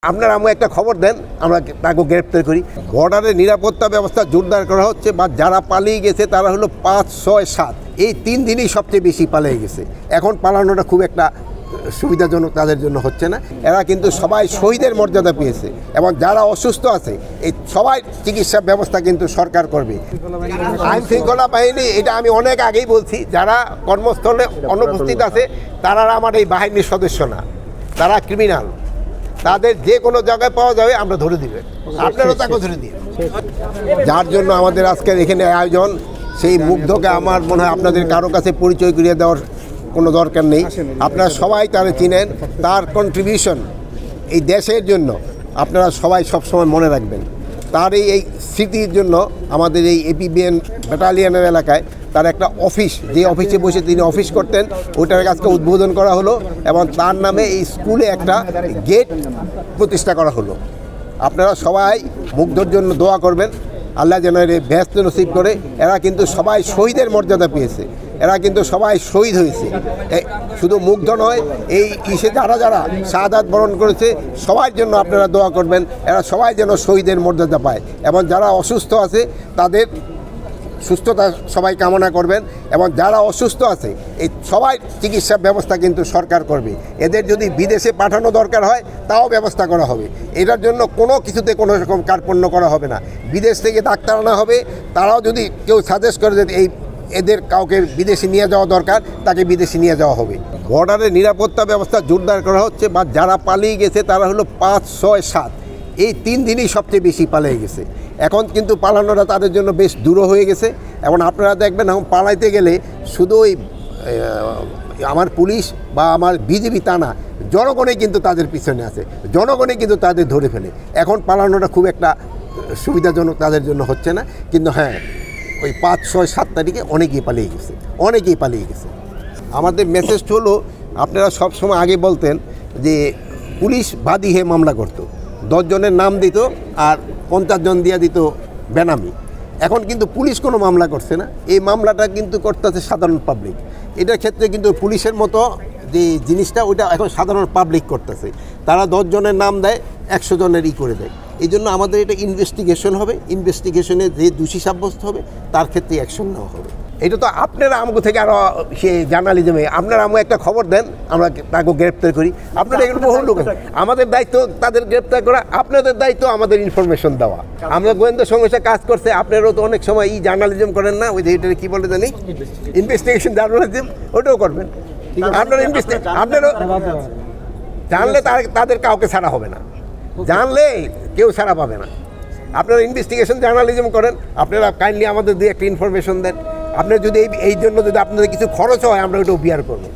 আপনারা আমি একটা খবর দেন, আমরা তাকে গ্রেপ্তার করি। বর্ডারের নিরাপত্তা ব্যবস্থা জোরদার করা হচ্ছে, বা যারা পালিয়ে গেছে তারা হলো 5, 6, 7 এই 3 দিনই সবচেয়ে বেশি পালিয়ে গেছে। এখন পালানোটা খুব একটা সুবিধাজনক তাদের জন্য হচ্ছে না। এরা কিন্তু সবাই শহীদের মর্যাদা পেয়েছে, এবং যারা অসুস্থ আছে এই সবাই চিকিৎসা ব্যবস্থা কিন্তু সরকার করবে। আইন শৃঙ্খলা বাহিনী, এটা আমি অনেক আগেই বলছি, যারা কর্মস্থলে অনুপস্থিত আছে তারা আমার এই বাহিনীর সদস্য না, তারা ক্রিমিনাল। তাদের যে কোনো জায়গায় পাওয়া যাবে আমরা ধরে দিবে, আপনারাও তাকে ধরে দিন। যার জন্য আমাদের আজকের এখানে আয়োজন, সেই মুগ্ধকে আমার মনে হয় আপনাদের কারো কাছে পরিচয় করিয়ে দেওয়ার কোনো দরকার নেই। আপনারা সবাই তারা চিনেন, তার কন্ট্রিবিউশন এই দেশের জন্য আপনারা সবাই সবসময় মনে রাখবেন। তার এই স্মৃতির জন্য আমাদের এই এপিবিএন ব্যাটালিয়নের এলাকায় তার একটা অফিস, যে অফিসে বসে তিনি অফিস করতেন, ওইটার আজকে উদ্বোধন করা হলো, এবং তার নামে এই স্কুলে একটা গেট প্রতিষ্ঠা করা হলো। আপনারা সবাই মুগ্ধর জন্য দোয়া করবেন, আল্লাহ যেন এর ব্যস্ত নসিব করে। এরা কিন্তু সবাই শহীদের মর্যাদা পেয়েছে, এরা কিন্তু সবাই শহীদ হয়েছে। শুধু মুগ্ধ নয়, এই ইসে যারা যারা শাহাদাত বরণ করেছে সবার জন্য আপনারা দোয়া করবেন, এরা সবাই যেন শহীদের মর্যাদা পায়। এবং যারা অসুস্থ আছে তাদের সুস্থতা সবাই কামনা করবেন, এবং যারা অসুস্থ আছে এই সবাই চিকিৎসা ব্যবস্থা কিন্তু সরকার করবে। এদের যদি বিদেশে পাঠানো দরকার হয় তাও ব্যবস্থা করা হবে। এটার জন্য কোনো কিছুতে কোনো রকম কার্পণ্য করা হবে না। বিদেশ থেকে ডাক্তার আনা হবে, তারাও যদি কেউ সাজেস্ট করে যে এদের কাউকে বিদেশে নিয়ে যাওয়া দরকার, তাকে বিদেশে নিয়ে যাওয়া হবে। বর্ডারের নিরাপত্তা ব্যবস্থা জোরদার করা হচ্ছে, বা যারা পালিয়ে গেছে তারা হলো 5, 6, 7 এই 3 দিনই সবচেয়ে বেশি পালিয়ে গেছে। এখন কিন্তু পালানোটা তাদের জন্য বেশ দূর হয়ে গেছে। এবং আপনারা দেখবেন এখন পালাইতে গেলে শুধু ওই আমার পুলিশ বা আমার বিজেপি তা না, জনগণই কিন্তু তাদের পিছনে আছে, জনগণই কিন্তু তাদের ধরে ফেলে। এখন পালানোটা খুব একটা সুবিধাজনক তাদের জন্য হচ্ছে না। কিন্তু হ্যাঁ, ওই 5, 6, 7 তারিখে অনেকেই পালিয়ে গেছে, অনেকেই পালিয়ে গেছে। আমাদের মেসেজটা হলো, আপনারা সবসময় আগে বলতেন যে পুলিশ বাদী হয়ে মামলা করতো, 10 জনের নাম দিত আর 50 জন দিয়ে দিত বেনামি। এখন কিন্তু পুলিশ কোনো মামলা করছে না, এই মামলাটা কিন্তু করতেছে সাধারণ পাবলিক। এটার ক্ষেত্রে কিন্তু পুলিশের মতো যে জিনিসটা ওইটা এখন সাধারণ পাবলিক করতেছে। তারা 10 জনের নাম দেয়, 100 জনের করে দেয়। এই জন্য আমাদের এটা ইনভেস্টিগেশন হবে, ইনভেস্টিগেশনে যে দোষী সাব্যস্ত হবে তার ক্ষেত্রে অ্যাকশন নেওয়া হবে। এটা তো আপনারা আমগো থেকে আরও সে জার্নালিজমে আপনারা আমগো একটা খবর দেন, আমরা তাকে গ্রেপ্তার করি। আপনারা এগুলো বহু লোক, আমাদের দায়িত্ব তাদের গ্রেপ্তার করা, আপনাদের দায়িত্ব আমাদের ইনফরমেশন দেওয়া। আমরা গোয়েন্দা সংস্থা কাজ করছে, আপনারাও তো অনেক সময় এই জার্নালিজম করেন না, ওই যে এটা কী বলে জানি ইনভেস্টিগেশন জার্নালিজম, ওটাও করবেন। আপনারা আপনারও জানলে তাদের কাউকে ছাড়া হবে না, জানলে কেউ ছাড়া পাবে না। আপনারা ইনভেস্টিগেশন জার্নালিজম করেন, আপনারা কাইন্ডলি আমাদের 2 একটা ইনফরমেশন দেন। আপনার যদি এই জন্য যদি আপনাদের কিছু খরচ হয় আমরা ওটাও বিয়ার করবো।